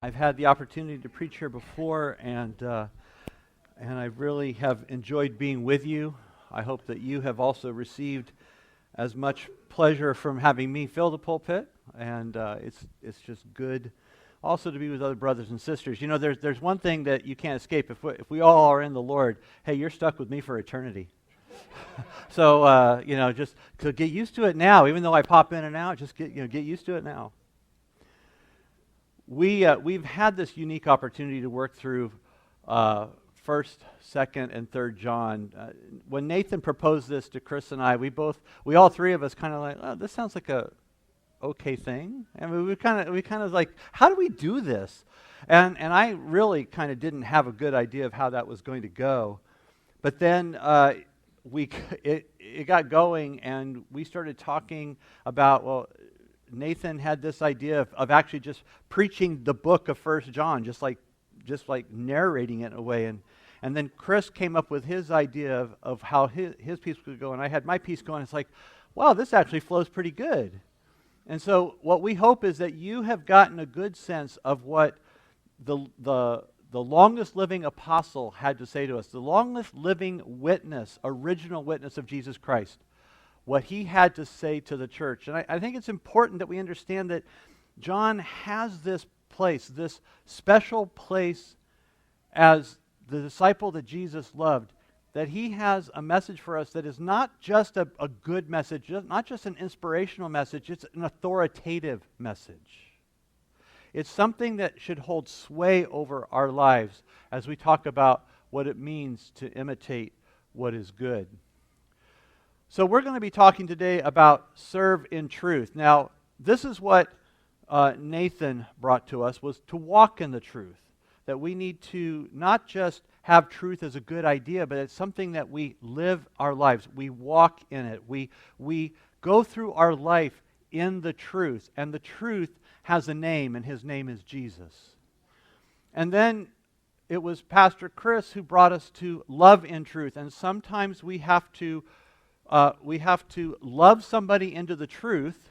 I've had the opportunity to preach here before, and I really have enjoyed being with you. I hope that you have also received as much pleasure from having me fill the pulpit, and it's just good also to be with other brothers and sisters. You know, there's one thing that you can't escape. If we all are in the Lord, hey, you're stuck with me for eternity. So just to get used to it now. Even though I pop in and out, just get used to it now. We've had this unique opportunity to work through 1st, 2nd, and 3rd John. When Nathan proposed this to Chris and I, we all three of us kind of like, oh, this sounds like a okay thing. I mean, we kind of like, how do we do this? And I really kind of didn't have a good idea of how that was going to go. But then it got going, and we started talking about, well, Nathan had this idea of actually just preaching the book of 1 John, just like narrating it in a way. And then Chris came up with his idea of how his piece would go, and I had my piece going. It's like, wow, this actually flows pretty good. And so what we hope is that you have gotten a good sense of what the longest living apostle had to say to us, the longest living witness, original witness of Jesus Christ, what he had to say to the church. And I think it's important that we understand that John has this place, this special place as the disciple that Jesus loved, that he has a message for us that is not just a good message, not just an inspirational message, it's an authoritative message. It's something that should hold sway over our lives as we talk about what it means to imitate what is good. So we're going to be talking today about serve in truth. Now, this is what Nathan brought to us, was to walk in the truth. That we need to not just have truth as a good idea, but it's something that we live our lives. We walk in it. We go through our life in the truth. And the truth has a name, and his name is Jesus. And then it was Pastor Chris who brought us to love in truth. And sometimes we have to love somebody into the truth,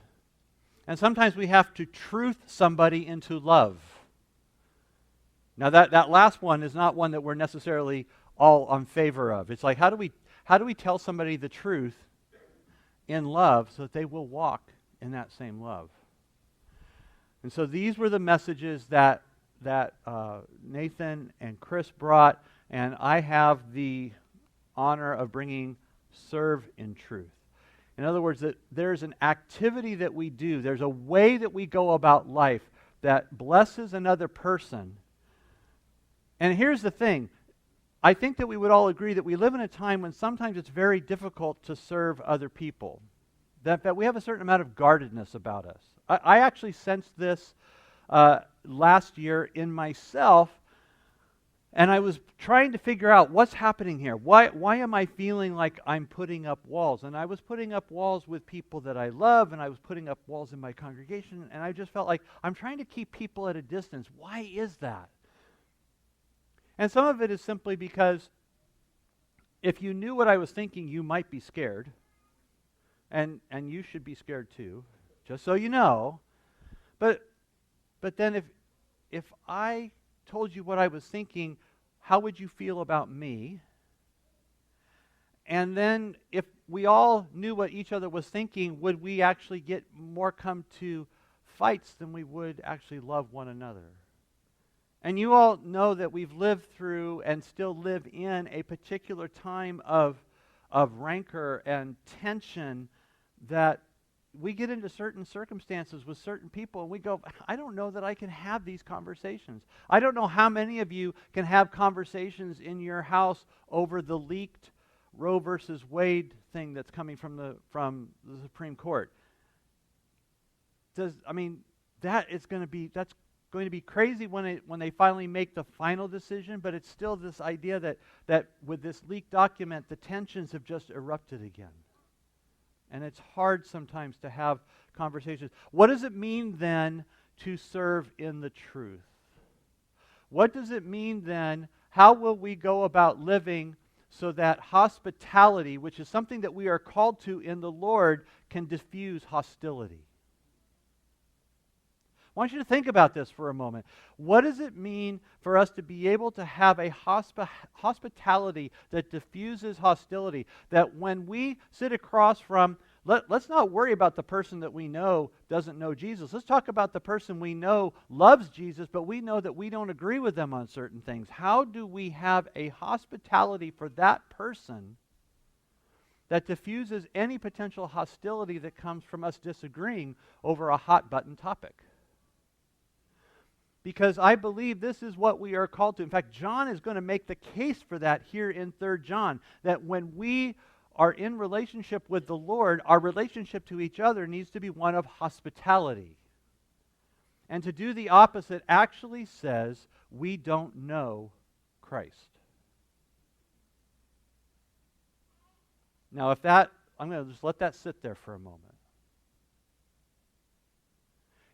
and sometimes we have to truth somebody into love. Now that last one is not one that we're necessarily all on favor of. It's like, how do we tell somebody the truth in love so that they will walk in that same love? And so these were the messages that Nathan and Chris brought, and I have the honor of bringing serve in truth. In other words, that there's an activity that we do, there's a way that we go about life that blesses another person. And here's the thing, I think that we would all agree that we live in a time when sometimes it's very difficult to serve other people, that we have a certain amount of guardedness about us. I actually sensed this last year in myself. And I was trying to figure out what's happening here. Why am I feeling like I'm putting up walls? And I was putting up walls with people that I love, and I was putting up walls in my congregation, and I just felt like I'm trying to keep people at a distance. Why is that? And some of it is simply because if you knew what I was thinking, you might be scared. And you should be scared too, just so you know. But then if I told you what I was thinking, how would you feel about me? And then if we all knew what each other was thinking, would we actually get more come to fights than we would actually love one another? And you all know that we've lived through and still live in a particular time of rancor and tension, that we get into certain circumstances with certain people and we go, I don't know that I can have these conversations. I don't know how many of you can have conversations in your house over the leaked Roe versus Wade thing that's coming from the Supreme Court. That's going to be crazy when they finally make the final decision, but it's still this idea that with this leaked document, the tensions have just erupted again. And it's hard sometimes to have conversations. What does it mean then to serve in the truth? What does it mean then? How will we go about living so that hospitality, which is something that we are called to in the Lord, can diffuse hostility? I want you to think about this for a moment. What does it mean for us to be able to have a hospitality that diffuses hostility? That when we sit across from, let's not worry about the person that we know doesn't know Jesus. Let's talk about the person we know loves Jesus, but we know that we don't agree with them on certain things. How do we have a hospitality for that person that diffuses any potential hostility that comes from us disagreeing over a hot button topic? Because I believe this is what we are called to. In fact, John is going to make the case for that here in 3 John, that when we are in relationship with the Lord, our relationship to each other needs to be one of hospitality. And to do the opposite actually says we don't know Christ. Now, I'm going to just let that sit there for a moment.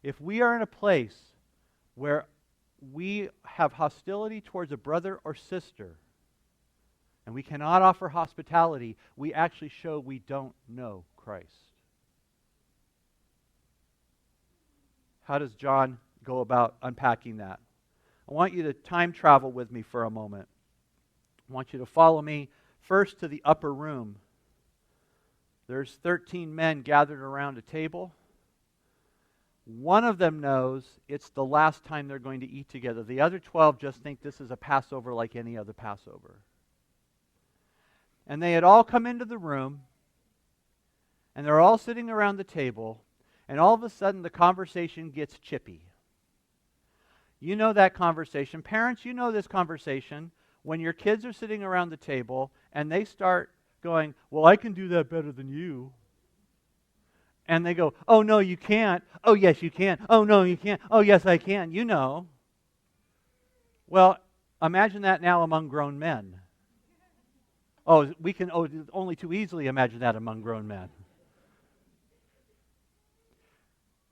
If we are in a place where we have hostility towards a brother or sister, and we cannot offer hospitality, we actually show we don't know Christ. How does John go about unpacking that? I want you to time travel with me for a moment. I want you to follow me first to the upper room. There's 13 men gathered around a table. One of them knows it's the last time they're going to eat together. The other 12 just think this is a Passover like any other Passover. And they had all come into the room, and they're all sitting around the table, and all of a sudden the conversation gets chippy. You know that conversation. Parents, you know this conversation when your kids are sitting around the table and they start going, well, I can do that better than you. And they go, oh, no, you can't. Oh, yes, you can. Oh, no, you can't. Oh, yes, I can. You know. Well, imagine that now among grown men. We can only too easily imagine that among grown men.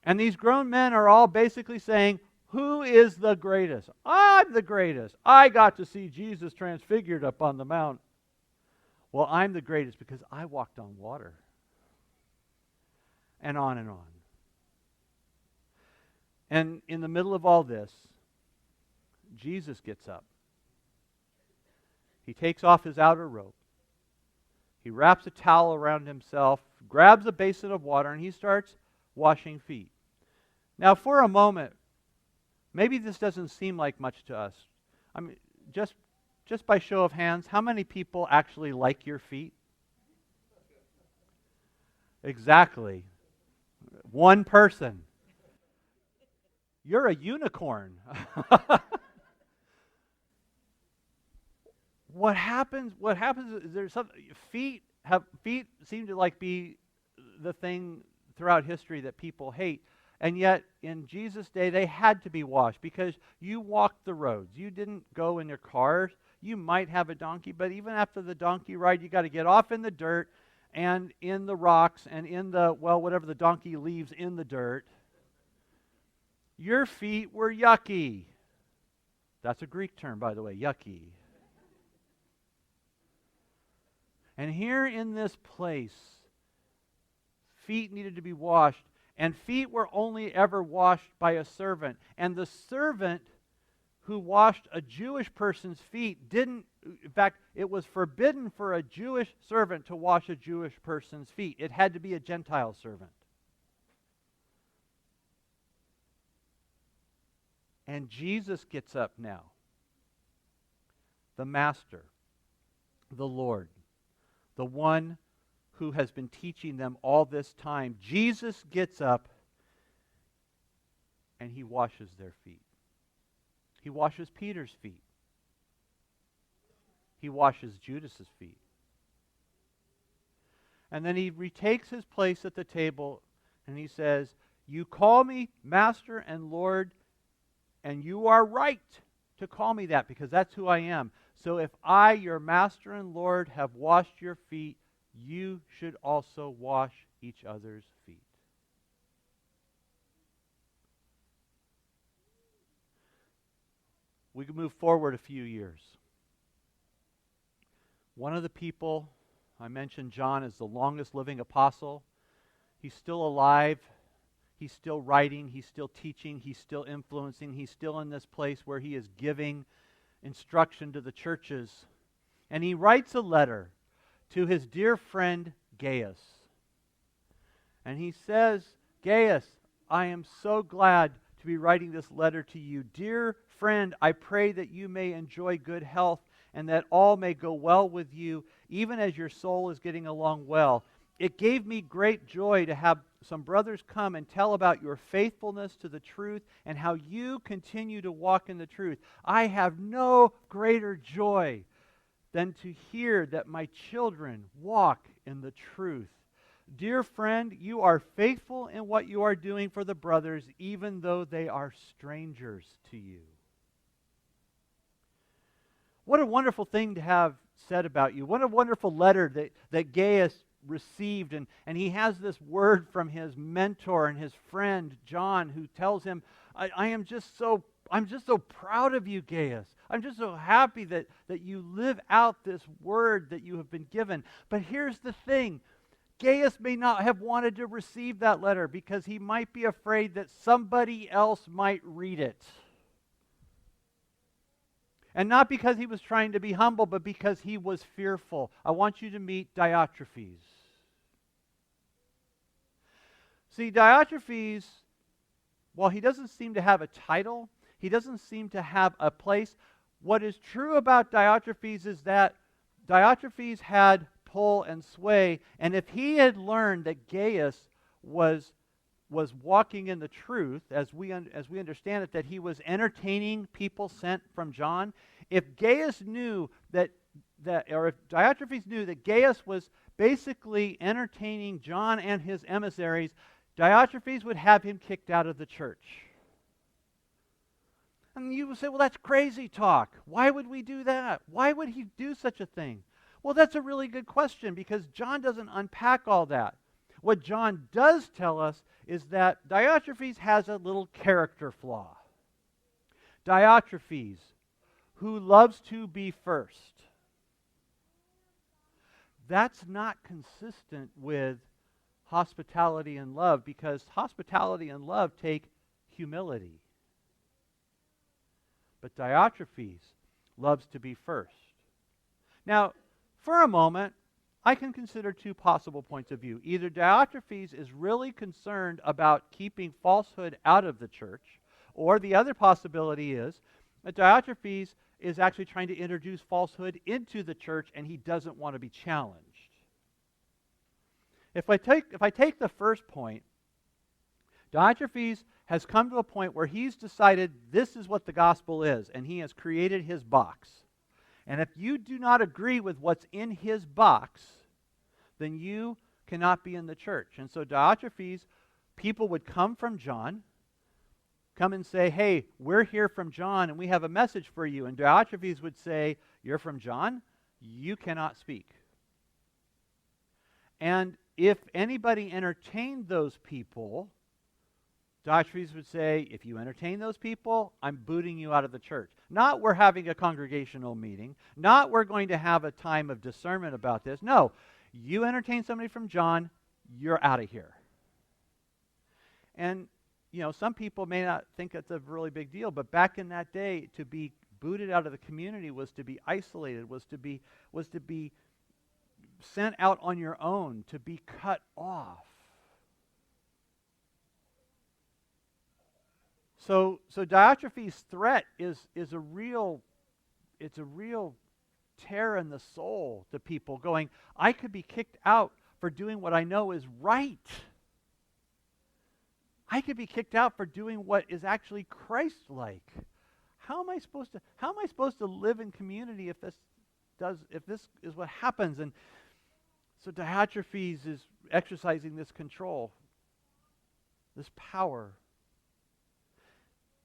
And these grown men are all basically saying, who is the greatest? I'm the greatest. I got to see Jesus transfigured up on the mount. Well, I'm the greatest because I walked on water. And on and on. And in the middle of all this, Jesus gets up. He takes off his outer robe. He wraps a towel around himself, grabs a basin of water, and he starts washing feet. Now, for a moment, maybe this doesn't seem like much to us. I mean, just by show of hands, how many people actually like your feet? Exactly. One person. You're a unicorn. What happens is there's some feet seem to be the thing throughout history that people hate. And yet in Jesus' day they had to be washed because you walked the roads. You didn't go in your cars. You might have a donkey, but even after the donkey ride, you got to get off in the dirt and in the rocks and in whatever the donkey leaves in the dirt. Your feet were yucky. That's a Greek term, by the way, yucky. And here in this place, feet needed to be washed, and feet were only ever washed by a servant. And the servant who washed a Jewish person's feet in fact, it was forbidden for a Jewish servant to wash a Jewish person's feet. It had to be a Gentile servant. And Jesus gets up now. The Master, the Lord, the one who has been teaching them all this time. Jesus gets up and he washes their feet. He washes Peter's feet. He washes Judas's feet. And then he retakes his place at the table and he says, you call me Master and Lord, and you are right to call me that because that's who I am. So if I, your Master and Lord, have washed your feet, you should also wash each other's feet. We can move forward a few years. One of the people, I mentioned John, is the longest living apostle. He's still alive. he's still writing, he's still teaching, he's still influencing, he's still in this place where he is giving instruction to the churches. And he writes a letter to his dear friend Gaius. And he says, Gaius, I am so glad to be writing this letter to you. Dear friend, I pray that you may enjoy good health and that all may go well with you, even as your soul is getting along well. It gave me great joy to have some brothers come and tell about your faithfulness to the truth and how you continue to walk in the truth. I have no greater joy than to hear that my children walk in the truth. Dear friend, you are faithful in what you are doing for the brothers, even though they are strangers to you. What a wonderful thing to have said about you. What a wonderful letter that Gaius received. And he has this word from his mentor and his friend, John, who tells him, I'm just so proud of you, Gaius. I'm just so happy that you live out this word that you have been given. But here's the thing. Gaius may not have wanted to receive that letter because he might be afraid that somebody else might read it. And not because he was trying to be humble, but because he was fearful. I want you to meet Diotrephes. See, Diotrephes, while he doesn't seem to have a title, he doesn't seem to have a place. What is true about Diotrephes is that Diotrephes had pull and sway, and if he had learned that Gaius was walking in the truth, as we understand it, that he was entertaining people sent from John, if Gaius knew or if Diotrephes knew that Gaius was basically entertaining John and his emissaries, Diotrephes would have him kicked out of the church. And you would say, well, that's crazy talk. Why would we do that? Why would he do such a thing? Well, that's a really good question because John doesn't unpack all that. What John does tell us is that Diotrephes has a little character flaw. Diotrephes, who loves to be first. That's not consistent with hospitality and love because hospitality and love take humility. But Diotrephes loves to be first. Now, for a moment, I can consider two possible points of view. Either Diotrephes is really concerned about keeping falsehood out of the church, or the other possibility is that Diotrephes is actually trying to introduce falsehood into the church and he doesn't want to be challenged. If I take the first point, Diotrephes has come to a point where he's decided this is what the gospel is, and he has created his box. And if you do not agree with what's in his box, then you cannot be in the church. And so Diotrephes, people would come from John, come and say, hey, we're here from John and we have a message for you. And Diotrephes would say, you're from John? You cannot speak. And if anybody entertained those people, Diotrephes would say, if you entertain those people, I'm booting you out of the church. Not we're having a congregational meeting. Not we're going to have a time of discernment about this. No, you entertain somebody from John, you're out of here. And, some people may not think it's a really big deal, but back in that day, to be booted out of the community was to be isolated, was to be sent out on your own, to be cut off. So Diotrephes' threat is a real tear in the soul to people going, I could be kicked out for doing what I know is right. I could be kicked out for doing what is actually Christ-like. How am I supposed to live in community if this is what happens? And so Diotrephes is exercising this control, this power.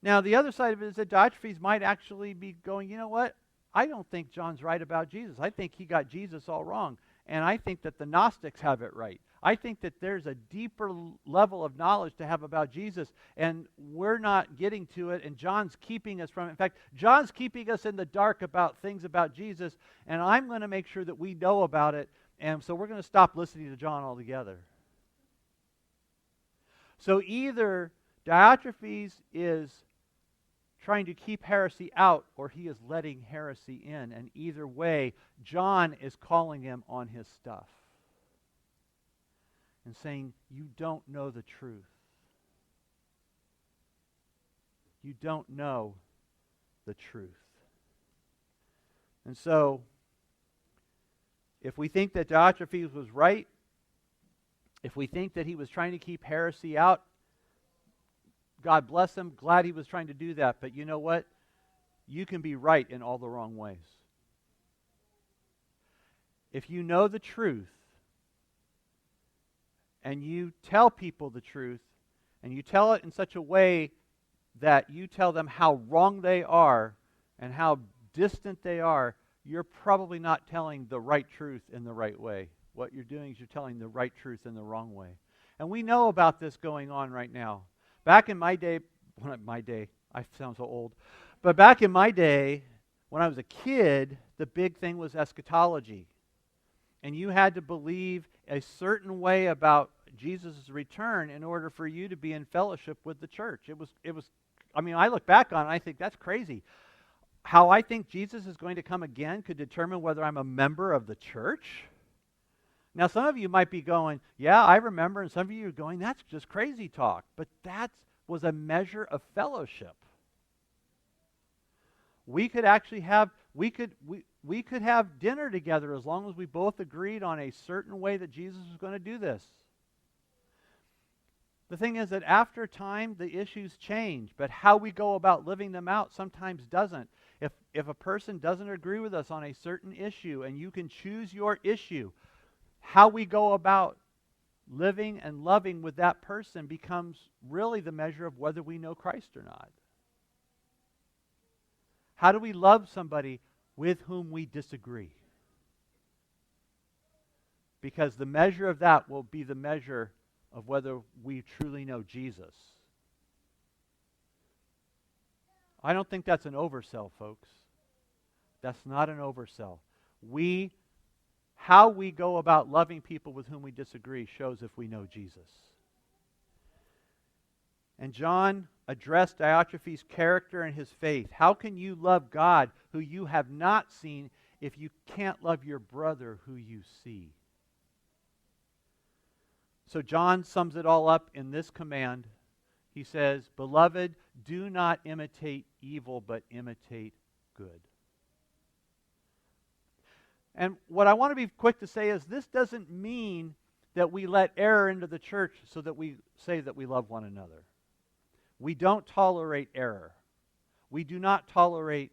Now, the other side of it is that Diotrephes might actually be going, you know what? I don't think John's right about Jesus. I think he got Jesus all wrong. And I think that the Gnostics have it right. I think that there's a deeper level of knowledge to have about Jesus, and we're not getting to it, and John's keeping us from it. In fact, John's keeping us in the dark about things about Jesus, and I'm going to make sure that we know about it, and so we're going to stop listening to John altogether. So either Diotrephes is trying to keep heresy out, or he is letting heresy in. And either way, John is calling him on his stuff and saying, you don't know the truth. You don't know the truth. And so, if we think that Diotrephes was right, if we think that he was trying to keep heresy out, God bless him, glad he was trying to do that. But you know what? You can be right in all the wrong ways. If you know the truth, and you tell people the truth, and you tell it in such a way that you tell them how wrong they are and how distant they are, you're probably not telling the right truth in the right way. What you're doing is you're telling the right truth in the wrong way. And we know about this going on right now. Back in my day, I sound so old, but back in my day, when I was a kid, the big thing was eschatology. And you had to believe a certain way about Jesus' return in order for you to be in fellowship with the church. I look back on it and I think that's crazy. How I think Jesus is going to come again could determine whether I'm a member of the church. Now, some of you might be going, yeah, I remember, and some of you are going, that's just crazy talk. But that was a measure of fellowship. We could actually have, we could have dinner together as long as we both agreed on a certain way that Jesus was going to do this. The thing is that after time, the issues change, but how we go about living them out sometimes doesn't. If a person doesn't agree with us on a certain issue, and you can choose your issue, how we go about living and loving with that person becomes really the measure of whether we know Christ or not. How do we love somebody with whom we disagree? Because the measure of that will be the measure of whether we truly know Jesus. I don't think that's an oversell, folks. That's not an oversell. How we go about loving people with whom we disagree shows if we know Jesus. And John addressed Diotrephes' character and his faith. How can you love God who you have not seen if you can't love your brother who you see? So John sums it all up in this command. He says, "Beloved, do not imitate evil, but imitate good." And what I want to be quick to say is this doesn't mean that we let error into the church so that we say that we love one another. We don't tolerate error. We do not tolerate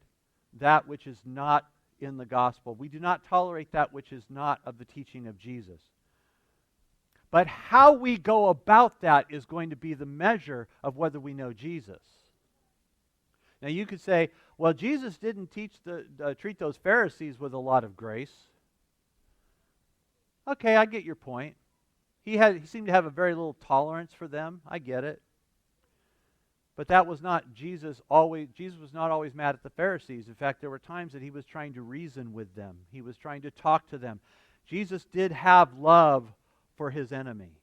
that which is not in the gospel. We do not tolerate that which is not of the teaching of Jesus. But how we go about that is going to be the measure of whether we know Jesus. Now you could say, well, Jesus didn't treat those Pharisees with a lot of grace. Okay, I get your point. He seemed to have a very little tolerance for them. I get it. But that was not Jesus was not always mad at the Pharisees. In fact, there were times that he was trying to reason with them. He was trying to talk to them. Jesus did have love for his enemy.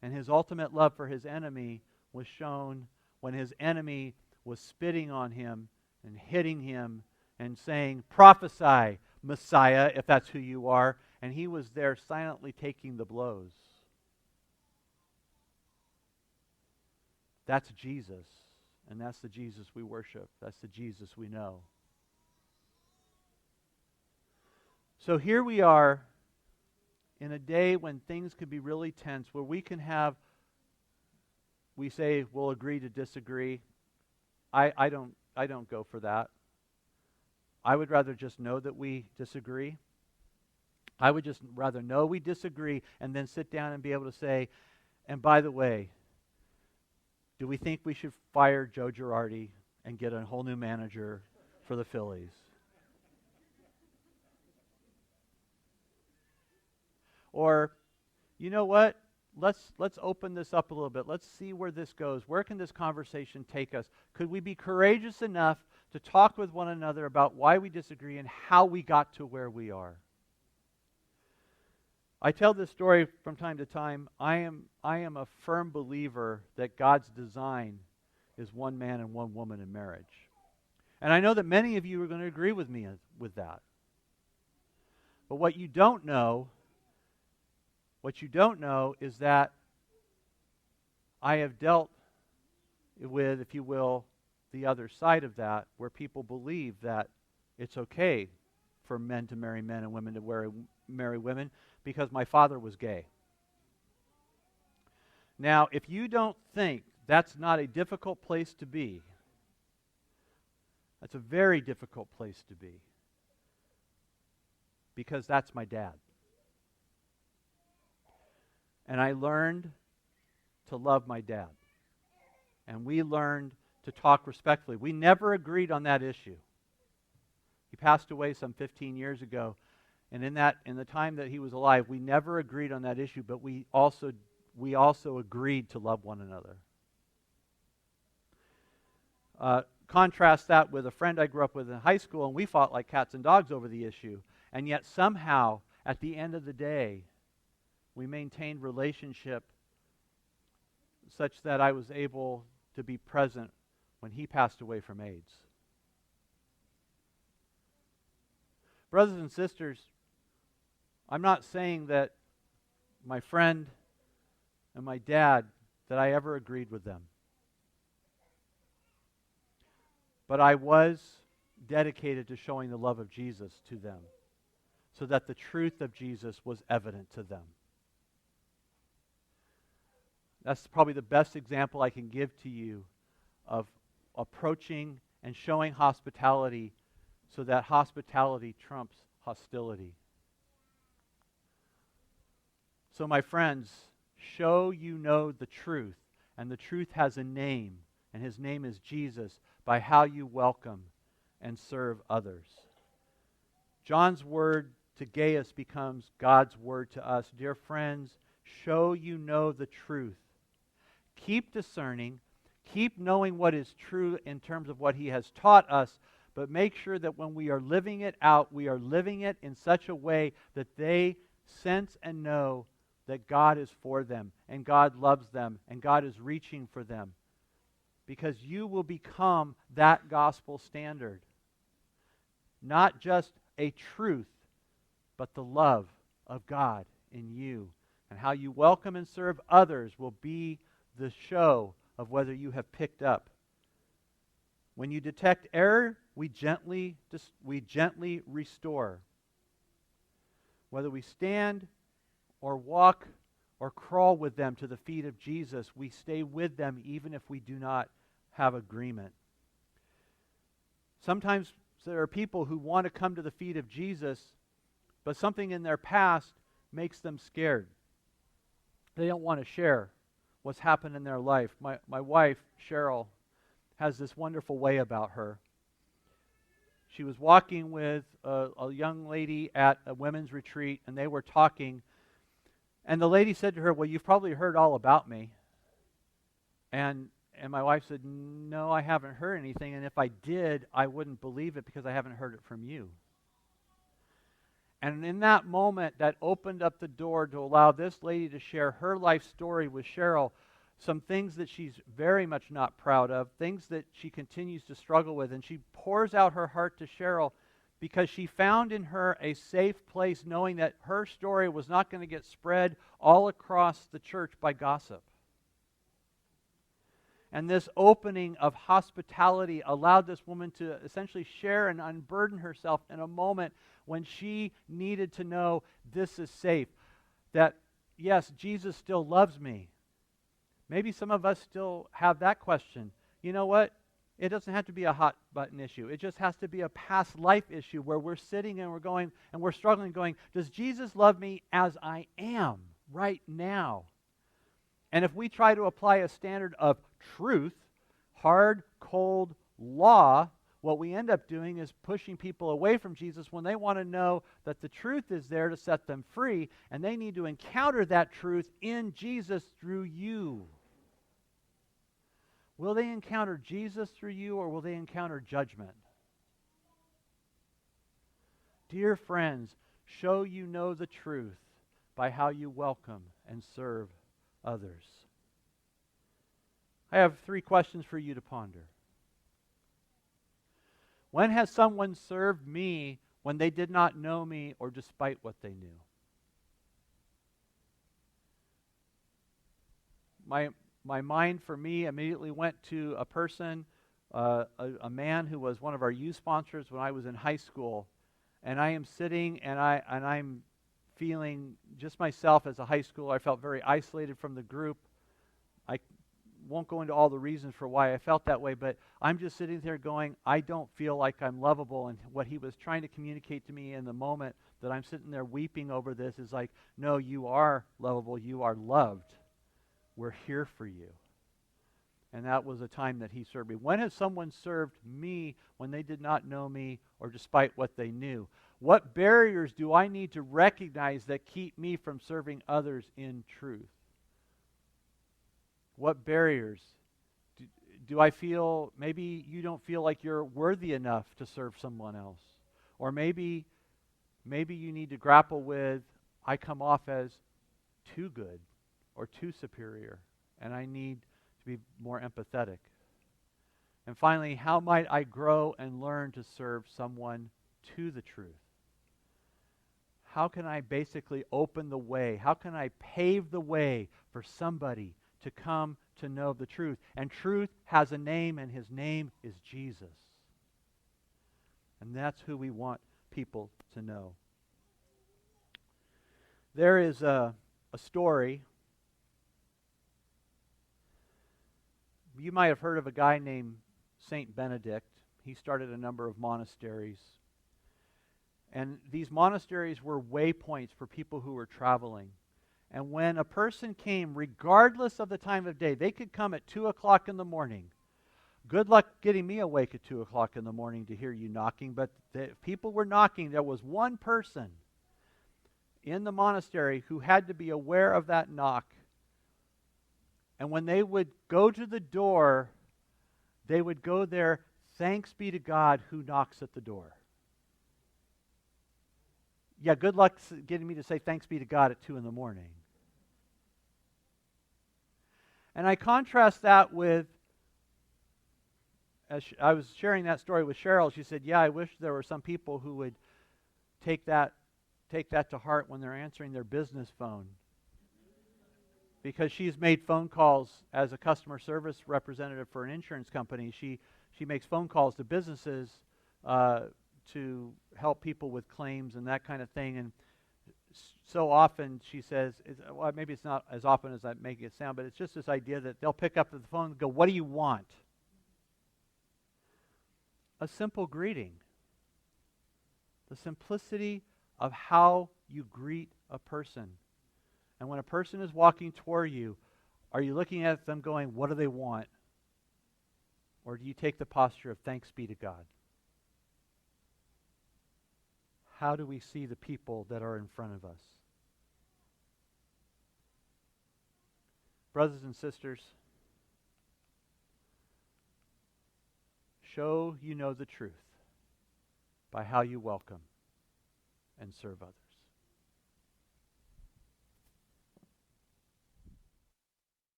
And his ultimate love for his enemy was shown when his enemy was spitting on him and hitting him and saying, "Prophesy, Messiah, if that's who you are." And he was there silently taking the blows. That's Jesus. And that's the Jesus we worship. That's the Jesus we know. So here we are in a day when things could be really tense, where we say we'll agree to disagree. I don't go for that. I would rather just know that we disagree. I would just rather know we disagree and then sit down and be able to say, and by the way, do we think we should fire Joe Girardi and get a whole new manager for the Phillies? Or, you know what? Let's open this up a little bit. Let's see where this goes. Where can this conversation take us? Could we be courageous enough to talk with one another about why we disagree and how we got to where we are? I tell this story from time to time. I am a firm believer that God's design is one man and one woman in marriage. And I know that many of you are going to agree with me with that. But what you don't know is that I have dealt with, if you will, the other side of that, where people believe that it's okay for men to marry men and women to marry women because my father was gay. Now, if you don't think that's not a difficult place to be, that's a very difficult place to be, because that's my dad. And I learned to love my dad. And we learned to talk respectfully. We never agreed on that issue. He passed away some 15 years ago, and in the time that he was alive, we never agreed on that issue, but we also agreed to love one another. Contrast that with a friend I grew up with in high school, and we fought like cats and dogs over the issue. And yet somehow, at the end of the day, we maintained relationship such that I was able to be present when he passed away from AIDS. Brothers and sisters, I'm not saying that my friend and my dad, that I ever agreed with them. But I was dedicated to showing the love of Jesus to them, so that the truth of Jesus was evident to them. That's probably the best example I can give to you of approaching and showing hospitality, so that hospitality trumps hostility. So my friends, show you know the truth, and the truth has a name, and his name is Jesus, by how you welcome and serve others. John's word to Gaius becomes God's word to us. Dear friends, show you know the truth. Keep discerning, keep knowing what is true in terms of what he has taught us, but make sure that when we are living it out, we are living it in such a way that they sense and know that God is for them, and God loves them, and God is reaching for them. Because you will become that gospel standard. Not just a truth, but the love of God in you. And how you welcome and serve others will be the show of whether you have picked up. When you detect error, we gently restore. Whether we stand or walk or crawl with them to the feet of Jesus, we stay with them even if we do not have agreement. Sometimes there are people who want to come to the feet of Jesus, but something in their past makes them scared. They don't want to share what's happened in their life. My wife, Cheryl, has this wonderful way about her. She was walking with a young lady at a women's retreat, and they were talking, and the lady said to her, "Well, you've probably heard all about me." And my wife said, "No, I haven't heard anything, and if I did, I wouldn't believe it because I haven't heard it from you." And in that moment, that opened up the door to allow this lady to share her life story with Cheryl, some things that she's very much not proud of, things that she continues to struggle with, and she pours out her heart to Cheryl because she found in her a safe place, knowing that her story was not going to get spread all across the church by gossip. And this opening of hospitality allowed this woman to essentially share and unburden herself in a moment when she needed to know this is safe. That, yes, Jesus still loves me. Maybe some of us still have that question. You know what? It doesn't have to be a hot button issue. It just has to be a past life issue where we're sitting and we're going and we're struggling going, does Jesus love me as I am right now? And if we try to apply a standard of truth, hard, cold law, what we end up doing is pushing people away from Jesus when they want to know that the truth is there to set them free, and they need to encounter that truth in Jesus through you. Will they encounter Jesus through you, or will they encounter judgment? Dear friends, show you know the truth by how you welcome and serve others. I have 3 questions for you to ponder. When has someone served me when they did not know me or despite what they knew? My mind for me immediately went to a person, a man who was one of our youth sponsors when I was in high school, and I am sitting and I'm feeling just myself as a high schooler. I felt very isolated from the group. I won't go into all the reasons for why I felt that way, but I'm just sitting there going, I don't feel like I'm lovable. And what he was trying to communicate to me in the moment that I'm sitting there weeping over this is like, no, you are lovable. You are loved. We're here for you. And that was a time that he served me. When has someone served me when they did not know me or despite what they knew? What barriers do I need to recognize that keep me from serving others in truth? What barriers? Do I feel, maybe you don't feel like you're worthy enough to serve someone else. Or maybe you need to grapple with, I come off as too good or too superior, and I need to be more empathetic. And finally, how might I grow and learn to serve someone to the truth? How can I basically open the way? How can I pave the way for somebody to come to know the truth? And truth has a name, and his name is Jesus. And that's who we want people to know. There is a story. You might have heard of a guy named Saint Benedict. He started a number of monasteries. And these monasteries were waypoints for people who were traveling. And when a person came, regardless of the time of day, they could come at 2 o'clock in the morning. Good luck getting me awake at 2 o'clock in the morning to hear you knocking, but people were knocking. There was one person in the monastery who had to be aware of that knock. And when they would go to the door, they would go there, thanks be to God who knocks at the door. Yeah, good luck getting me to say thanks be to God at 2 in the morning. And I contrast that with, as I was sharing that story with Cheryl, she said, yeah, I wish there were some people who would take that to heart when they're answering their business phone. Because she's made phone calls as a customer service representative for an insurance company. She makes phone calls to businesses to help people with claims and that kind of thing. And so often she says, well, maybe it's not as often as I make it sound, but it's just this idea that they'll pick up the phone and go, what do you want? A simple greeting. The simplicity of how you greet a person. And when a person is walking toward you, are you looking at them going, what do they want? Or do you take the posture of thanks be to God? How do we see the people that are in front of us? Brothers and sisters, show you know the truth by how you welcome and serve others.